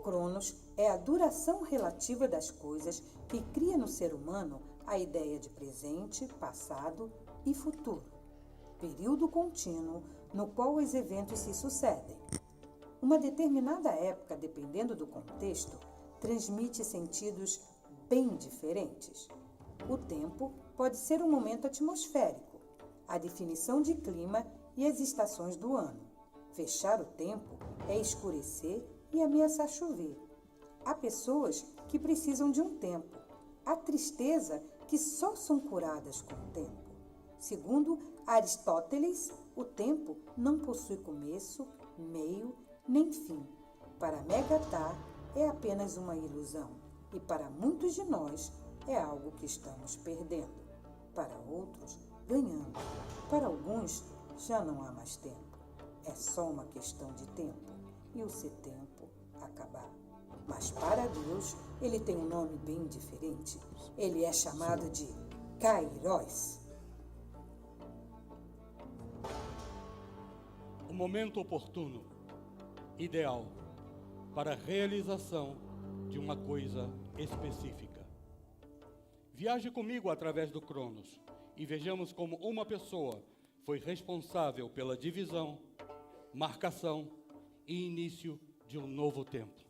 Cronos é a duração relativa das coisas que cria no ser humano a ideia de presente, passado e futuro, período contínuo no qual os eventos se sucedem. Uma determinada época, dependendo do contexto, transmite sentidos bem diferentes. O tempo pode ser um momento atmosférico, a definição de clima e as estações do ano. Fechar o tempo é escurecer e ameaçar chover. Há pessoas que precisam de um tempo. Há tristeza que só são curadas com o tempo. Segundo Aristóteles, o tempo não possui começo, meio, nem fim. Para Megatar, é apenas uma ilusão. E para muitos de nós, é algo que estamos perdendo. Para outros, ganhando. Para alguns, já não há mais tempo. É só uma questão de tempo. E o seu tempo acabar. Mas para Deus, ele tem um nome bem diferente. Ele é chamado de Kairos. O momento oportuno, ideal, para a realização de uma coisa específica. Viaje comigo através do Cronos e vejamos como uma pessoa foi responsável pela divisão, marcação e início de um novo tempo.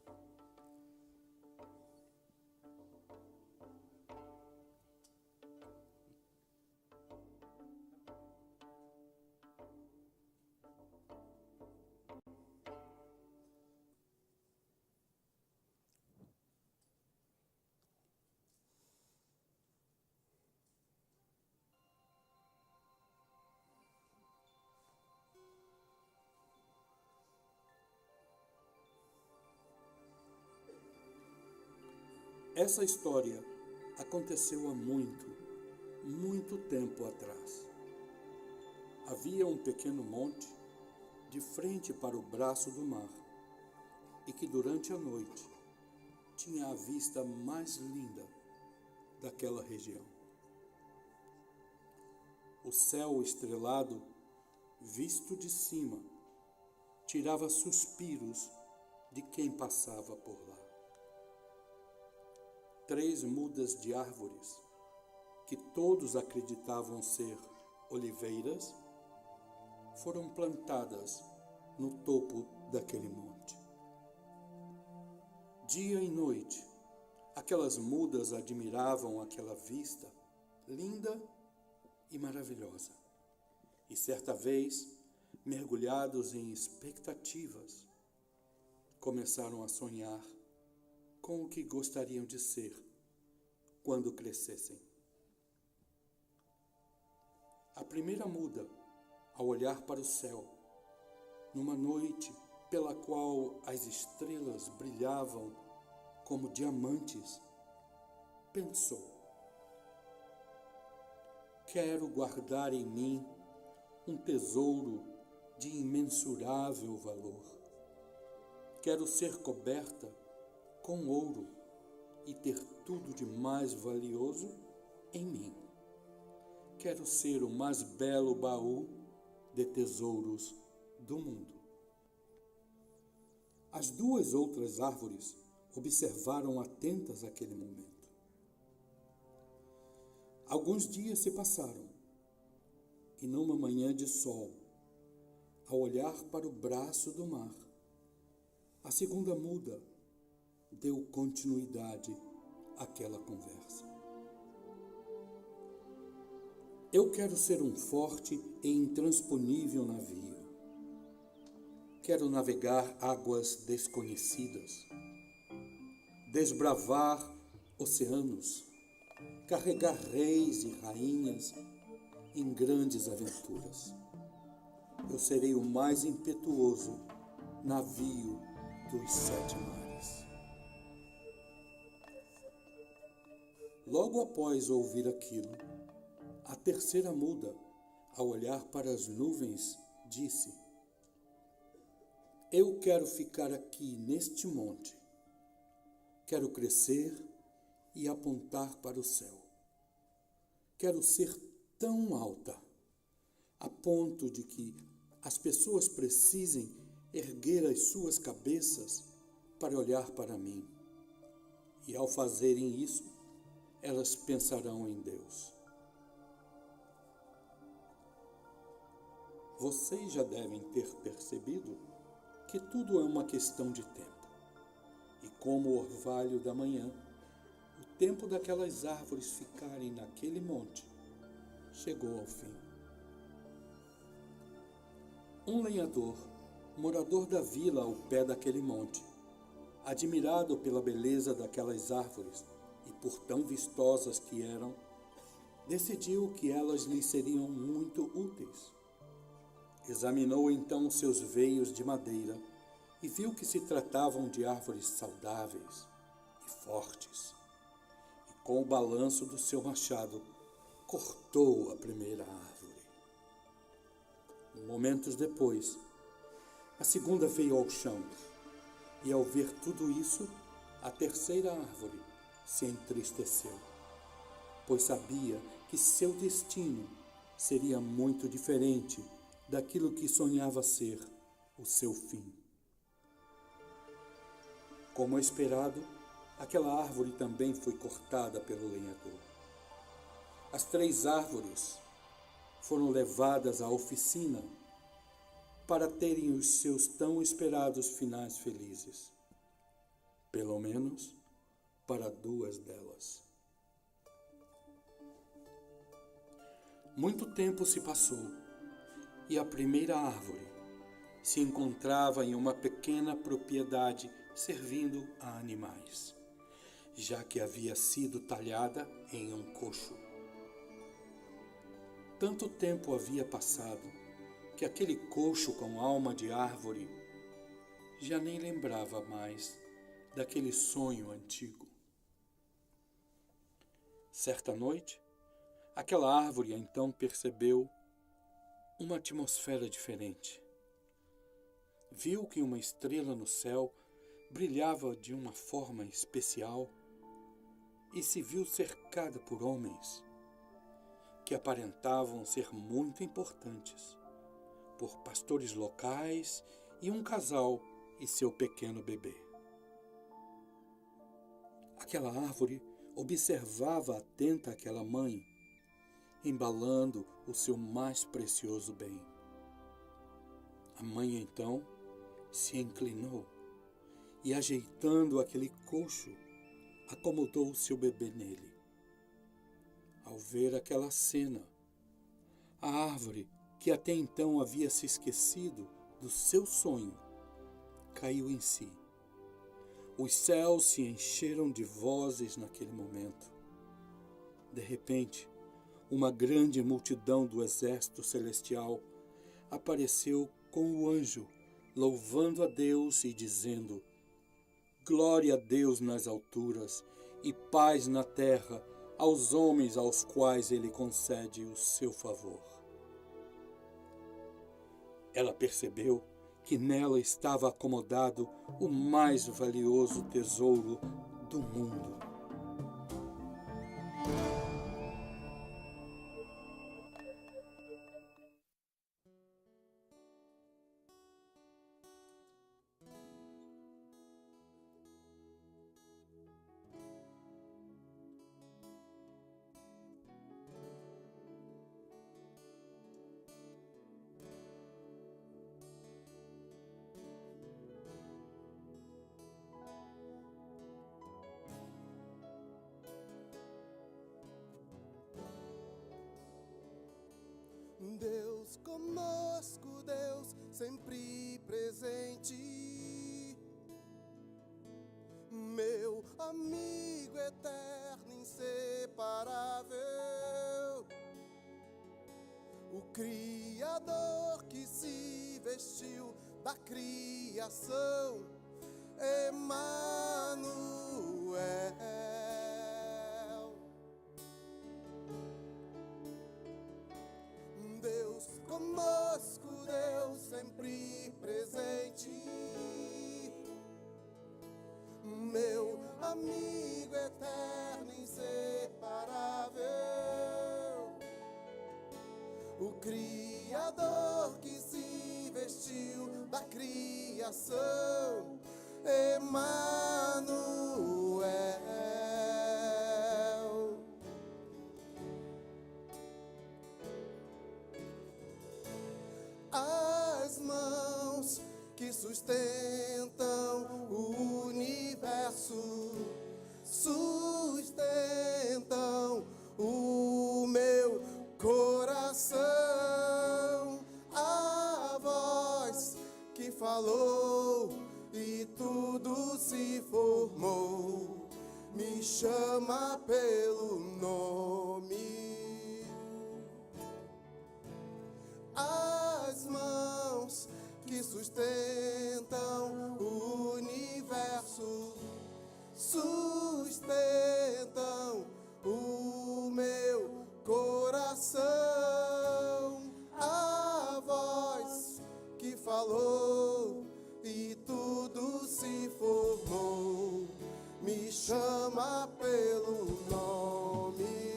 Essa história aconteceu há muito tempo atrás. Havia um pequeno monte de frente para o braço do mar e que durante a noite tinha a vista mais linda daquela região. O céu estrelado, visto de cima, tirava suspiros de quem passava por lá. 3 mudas de árvores, que todos acreditavam ser oliveiras, foram plantadas no topo daquele monte. Dia e noite, aquelas mudas admiravam aquela vista linda e maravilhosa. E certa vez, mergulhados em expectativas, começaram a sonhar com o que gostariam de ser quando crescessem. A primeira muda, ao olhar para o céu, numa noite pela qual as estrelas brilhavam como diamantes, pensou: quero guardar em mim um tesouro de imensurável valor. Quero ser coberta com ouro e ter tudo de mais valioso em mim. Quero ser o mais belo baú de tesouros do mundo. As 2 outras árvores observaram atentas aquele momento. Alguns dias se passaram e numa manhã de sol, ao olhar para o braço do mar, a segunda muda deu continuidade àquela conversa. Eu quero ser um forte e intransponível navio. Quero navegar águas desconhecidas, desbravar oceanos, carregar reis e rainhas em grandes aventuras. Eu serei o mais impetuoso navio dos 7 mares. Logo após ouvir aquilo, a terceira muda, ao olhar para as nuvens, disse: eu quero ficar aqui neste monte. Quero crescer e apontar para o céu. Quero ser tão alta, a ponto de que as pessoas precisem erguer as suas cabeças para olhar para mim. E ao fazerem isso, elas pensarão em Deus. Vocês já devem ter percebido que tudo é uma questão de tempo. E como o orvalho da manhã, o tempo daquelas árvores ficarem naquele monte chegou ao fim. Um lenhador, morador da vila ao pé daquele monte, admirado pela beleza daquelas árvores e por tão vistosas que eram, decidiu que elas lhe seriam muito úteis. Examinou então seus veios de madeira e viu que se tratavam de árvores saudáveis e fortes. E com o balanço do seu machado, cortou a primeira árvore. Momentos depois, a segunda veio ao chão, e ao ver tudo isso, a terceira árvore se entristeceu, pois sabia que seu destino seria muito diferente daquilo que sonhava ser o seu fim. Como esperado, aquela árvore também foi cortada pelo lenhador. As 3 árvores foram levadas à oficina para terem os seus tão esperados finais felizes. Pelo menos para 2 delas. Muito tempo se passou e a primeira árvore se encontrava em uma pequena propriedade servindo a animais, já que havia sido talhada em um coxo. Tanto tempo havia passado que aquele coxo com alma de árvore já nem lembrava mais daquele sonho antigo. Certa noite, aquela árvore então percebeu uma atmosfera diferente. Viu que uma estrela no céu brilhava de uma forma especial e se viu cercada por homens que aparentavam ser muito importantes, por pastores locais e um casal e seu pequeno bebê. Aquela árvore observava atenta aquela mãe, embalando o seu mais precioso bem. A mãe então se inclinou e, ajeitando aquele coxo, acomodou o seu bebê nele. Ao ver aquela cena, a árvore, que até então havia se esquecido do seu sonho, caiu em si. Os céus se encheram de vozes naquele momento. De repente, uma grande multidão do exército celestial apareceu com o anjo, louvando a Deus e dizendo: glória a Deus nas alturas e paz na terra aos homens aos quais Ele concede o seu favor. Ela percebeu que nela estava acomodado o mais valioso tesouro do mundo. Deus conosco, Deus sempre presente, meu amigo eterno, inseparável, o Criador que se vestiu da criação, Emanuel. Deus conosco, Deus sempre presente, meu amigo eterno, inseparável, o Criador que se vestiu da criação, Emanuel. As mãos que sustentam o universo sustentam o meu coração. A voz que falou e tudo se formou me chama pelo nome. As mãos que sustentam o universo sustentam o meu coração. A voz que falou e tudo se formou me chama pelo nome.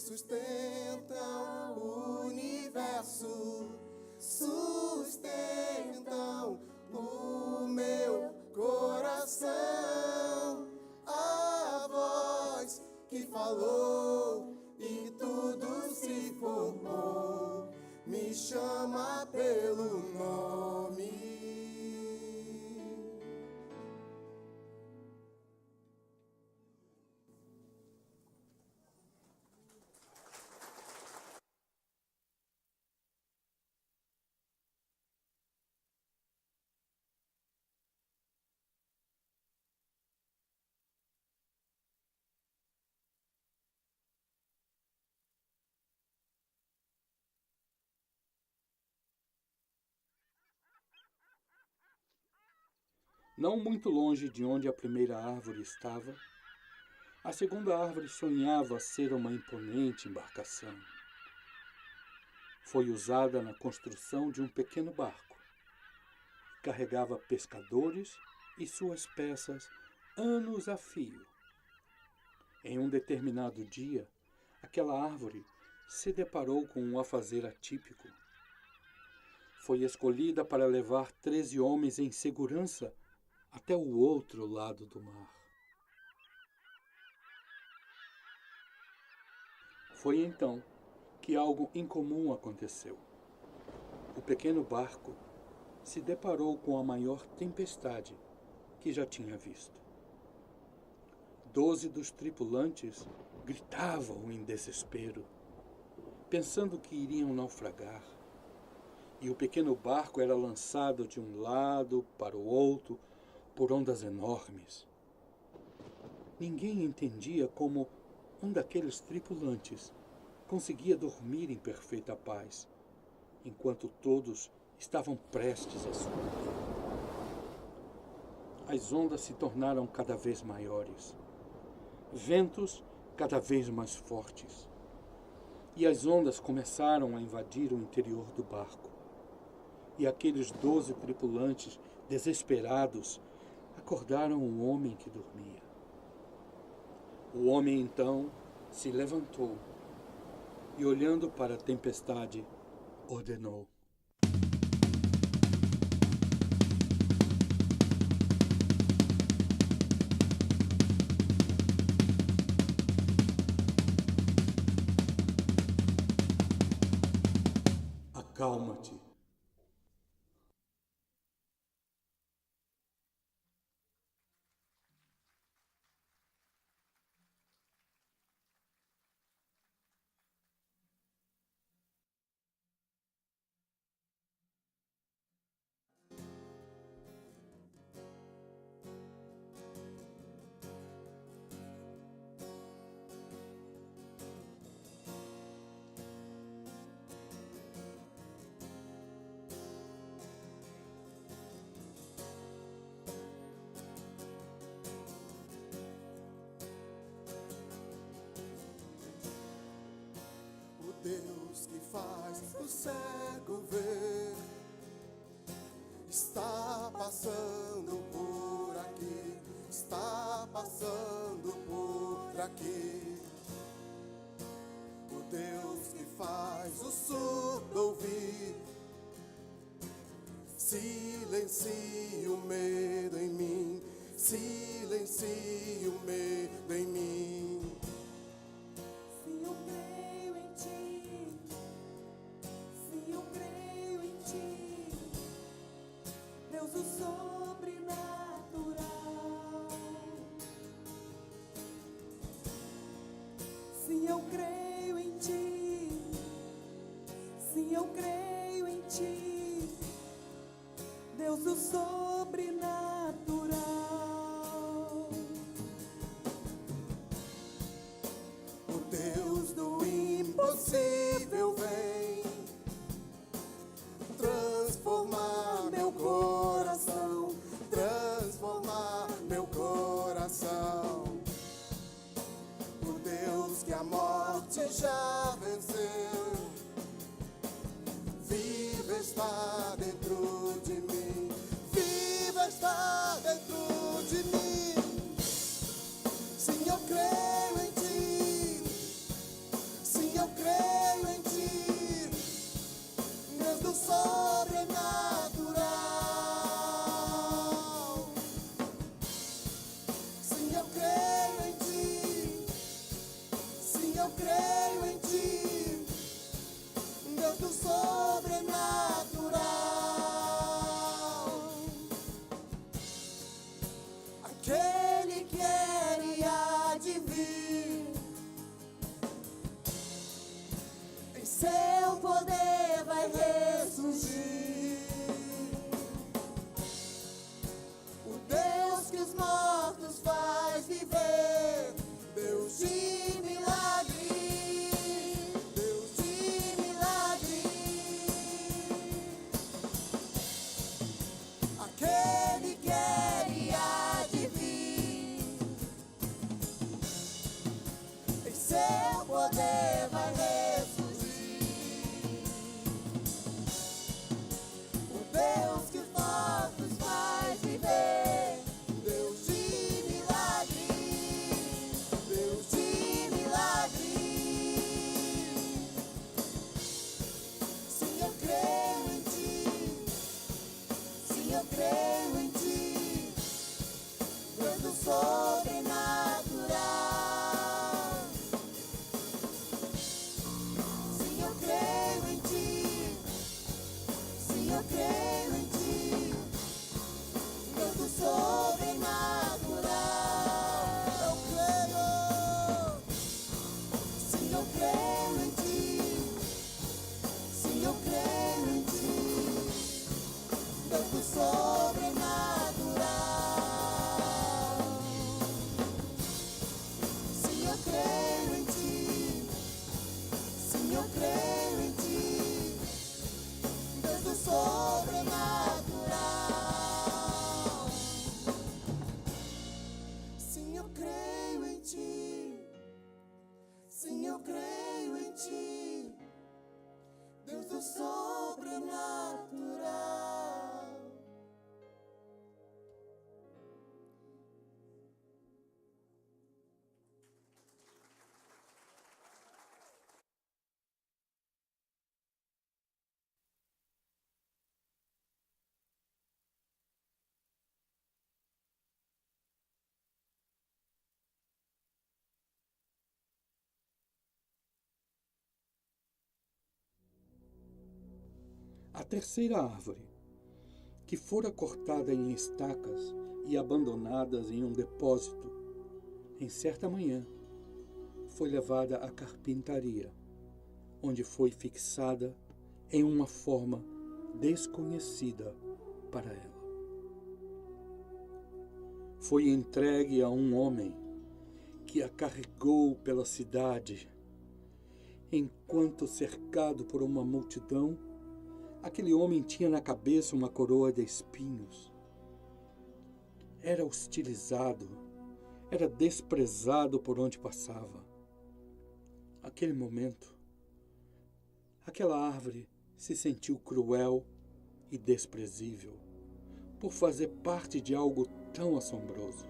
Sustentam o universo, sustentam o meu coração. A voz que falou e tudo se formou me chama pelo nome. Não muito longe de onde a primeira árvore estava, a segunda árvore sonhava ser uma imponente embarcação. Foi usada na construção de um pequeno barco. Carregava pescadores e suas peças anos a fio. Em um determinado dia, aquela árvore se deparou com um afazer atípico. Foi escolhida para levar 13 homens em segurança até o outro lado do mar. Foi então que algo incomum aconteceu. O pequeno barco se deparou com a maior tempestade que já tinha visto. 12 dos tripulantes gritavam em desespero, pensando que iriam naufragar, e o pequeno barco era lançado de um lado para o outro por ondas enormes. Ninguém entendia como um daqueles tripulantes conseguia dormir em perfeita paz, enquanto todos estavam prestes a subir. As ondas se tornaram cada vez maiores, ventos cada vez mais fortes, e as ondas começaram a invadir o interior do barco. E aqueles 12 tripulantes, desesperados, acordaram o homem que dormia. O homem, então, se levantou e, olhando para a tempestade, ordenou: acalma-te. Deus que faz o cego ver está passando por aqui, está passando por aqui. O Deus que faz o surdo ouvir, silencia o medo em mim, silencia o medo em mim. Se eu creio em ti, se eu creio em ti, Deus do sobrenatural. O Deus do impossível vem transformar meu coração, transformar meu coração. O Deus que a morte já venceu, viva está dentro de mim, viva está dentro de mim. Sim, eu creio em ti, sim, eu creio em ti, Deus do sobrenatural. Sim, eu creio em ti, sim, eu creio em ti, Deus do sobrenatural. Aquele que era e há de vir, em seu poder vai ressurgir. O Deus que os mortos faz viver, Deus de milagre, Deus de milagre. Aquele que era e há de vir, em seu poder vai ressurgir. O Deus que os mortos faz viver, Deus de milagre, Deus de milagre. Sim, eu creio em ti, sim, eu creio em ti, Deus do sobrenatural. Sim, eu creio em ti, sim, eu creio em ti, eu creio em ti. Sim, eu creio em ti. Deus do sobrenatural. Sim, eu creio em ti. Sim, eu creio em ti. Deus do sobrenatural. Sim, eu creio em ti. Sim, eu creio em ti. Deus do sobrenatural. A terceira árvore, que fora cortada em estacas e abandonadas em um depósito, em certa manhã, foi levada à carpintaria, onde foi fixada em uma forma desconhecida para ela. Foi entregue a um homem que a carregou pela cidade. Enquanto cercado por uma multidão, aquele homem tinha na cabeça uma coroa de espinhos. Era hostilizado, era desprezado por onde passava. Naquele momento, aquela árvore se sentiu cruel e desprezível por fazer parte de algo tão assombroso.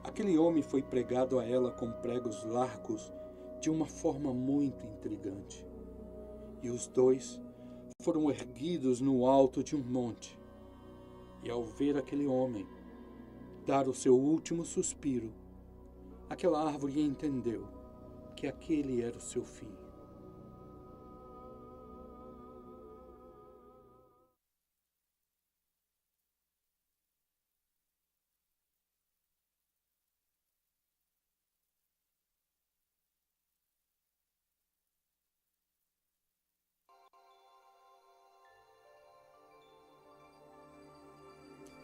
Aquele homem foi pregado a ela com pregos largos de uma forma muito intrigante. E os dois foram erguidos no alto de um monte. E ao ver aquele homem dar o seu último suspiro, aquela árvore entendeu que aquele era o seu fim.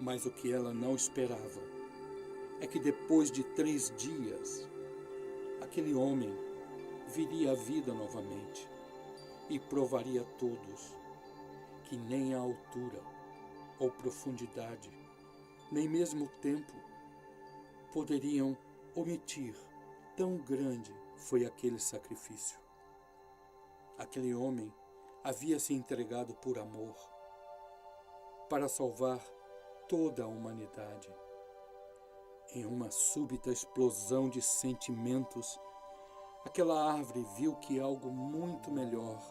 Mas o que ela não esperava é que depois de 3 dias, aquele homem viria à vida novamente e provaria a todos que nem a altura ou profundidade, nem mesmo o tempo, poderiam omitir. Tão grande foi aquele sacrifício. Aquele homem havia se entregado por amor, para salvar toda a humanidade. Em uma súbita explosão de sentimentos, aquela árvore viu que algo muito melhor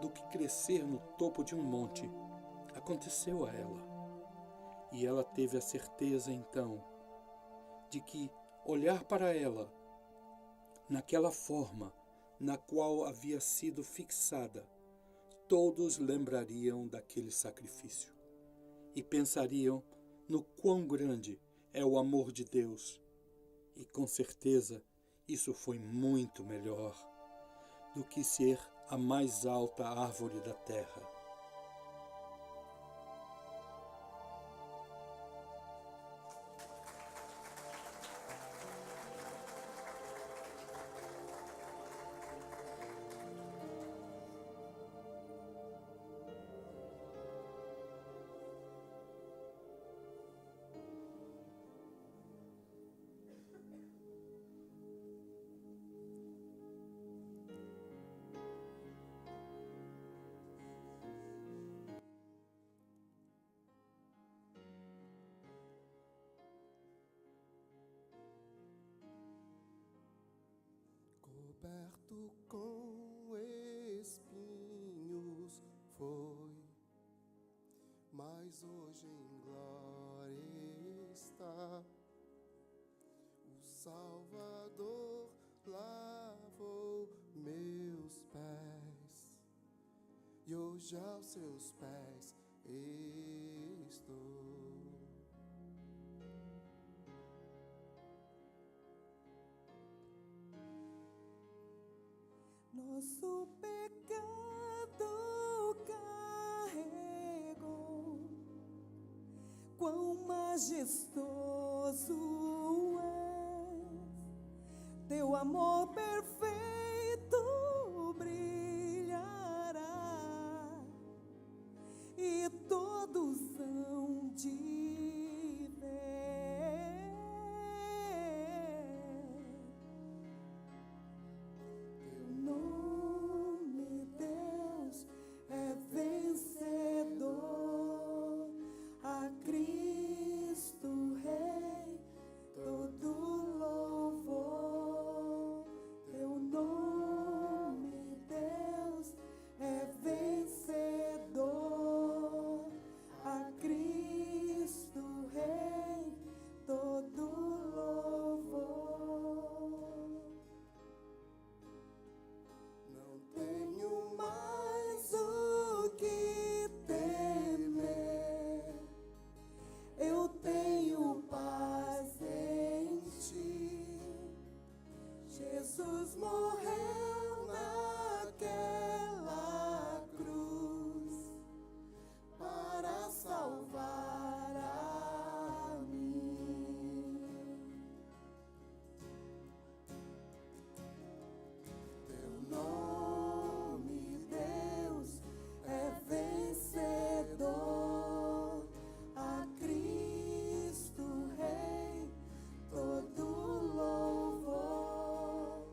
do que crescer no topo de um monte aconteceu a ela. E ela teve a certeza então de que olhar para ela naquela forma na qual havia sido fixada, todos lembrariam daquele sacrifício e pensariam no quão grande é o amor de Deus. E com certeza isso foi muito melhor do que ser a mais alta árvore da terra. Coberto com espinhos foi, mas hoje em glória está. O Salvador lavou meus pés, e hoje aos seus pés estou. nosso pecado carregou. Quão majestoso és, teu amor perfeito brilhará, e todos hão de ver. Teu nome, Deus, é vencedor. A Cristo Rei todo louvor. Teu nome, Deus, é vencedor. A Cristo Rei todo louvor. Não tenho mais o que temer, eu tenho paz em ti. Jesus morreu naquela cruz para salvar a mim. Teu nome, Deus, é vencedor. A Cristo Rei todo louvor.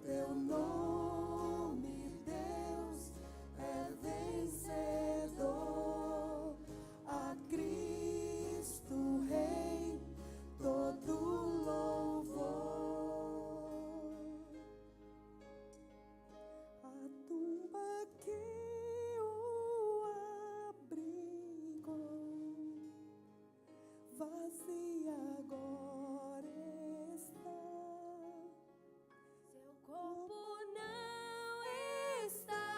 Teu nome, Deus, é vencedor. A Cristo Rei todo louvor. A tumba que o abrigou, vazia agora está. Seu corpo não está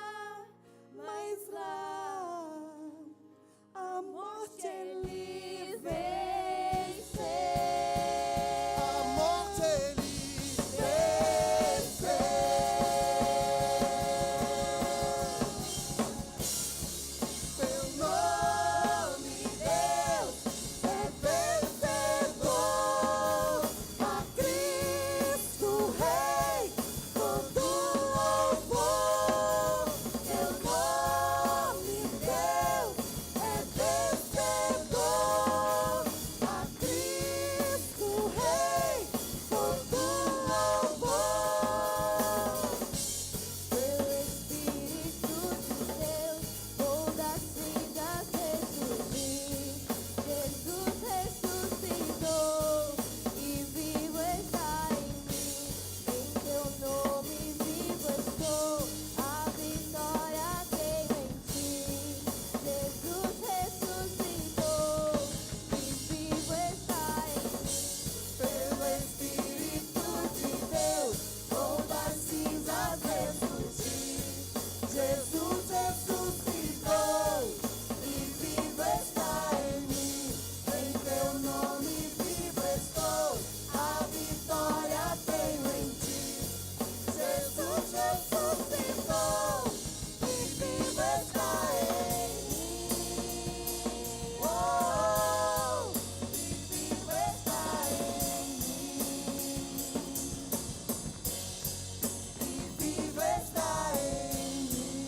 Mas lá a morte ele venceu. A morte ele venceu. Teu nome, Deus, é vencedor. A Cristo Rei todo louvor. Teu nome, Deus, é vencedor. A Cristo Rei todo louvor. Pelo Espírito de Deus, todas as cinzas ressurgir. Jesus ressuscitou e vivo está em mim. Em teu nome vivo estou, a vitória tenho em ti. Jesus ressuscitou e vivo está em mim. Pelo Espírito de Deus, todas as cinzas ressurgir. Jesus ressuscitou e vivo está em mim. Em teu nome vivo estou, a vitória tenho em ti. Jesus ressuscitou e vivo está em mim. Oh, e vivo está em mim. E vivo está em mim.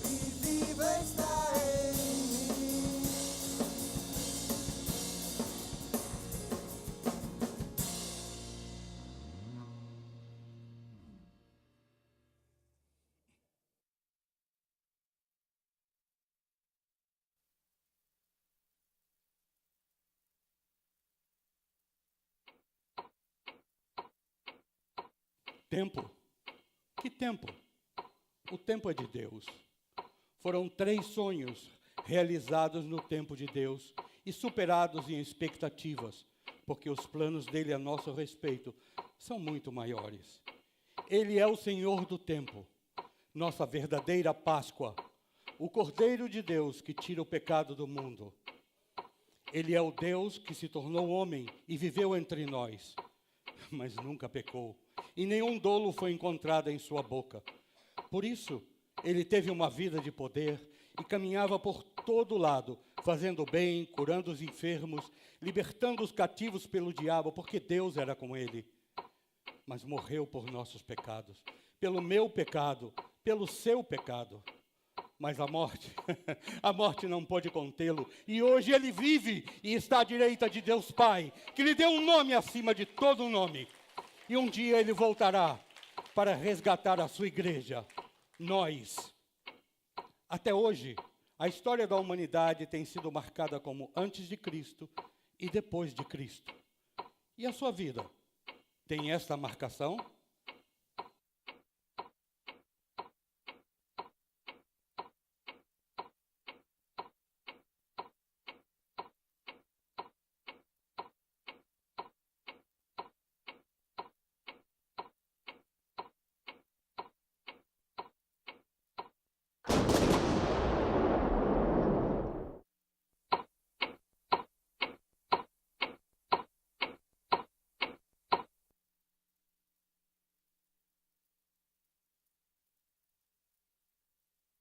E vivo está em mim. Tempo? Que tempo? O tempo é de Deus. Foram 3 sonhos realizados no tempo de Deus e superados em expectativas, porque os planos dele a nosso respeito são muito maiores. Ele é o Senhor do tempo, nossa verdadeira Páscoa, o Cordeiro de Deus que tira o pecado do mundo. Ele é o Deus que se tornou homem e viveu entre nós, mas nunca pecou. e nenhum dolo foi encontrado em sua boca. Por isso, ele teve uma vida de poder e caminhava por todo lado, fazendo o bem, curando os enfermos, libertando os cativos pelo diabo, porque Deus era com ele. Mas morreu por nossos pecados, pelo meu pecado, pelo seu pecado. Mas a morte, a morte não pôde contê-lo. E hoje ele vive e está à direita de Deus Pai, que lhe deu um nome acima de todo nome. E um dia ele voltará para resgatar a sua igreja, nós. Até hoje, a história da humanidade tem sido marcada como antes de Cristo e depois de Cristo. E a sua vida tem esta marcação?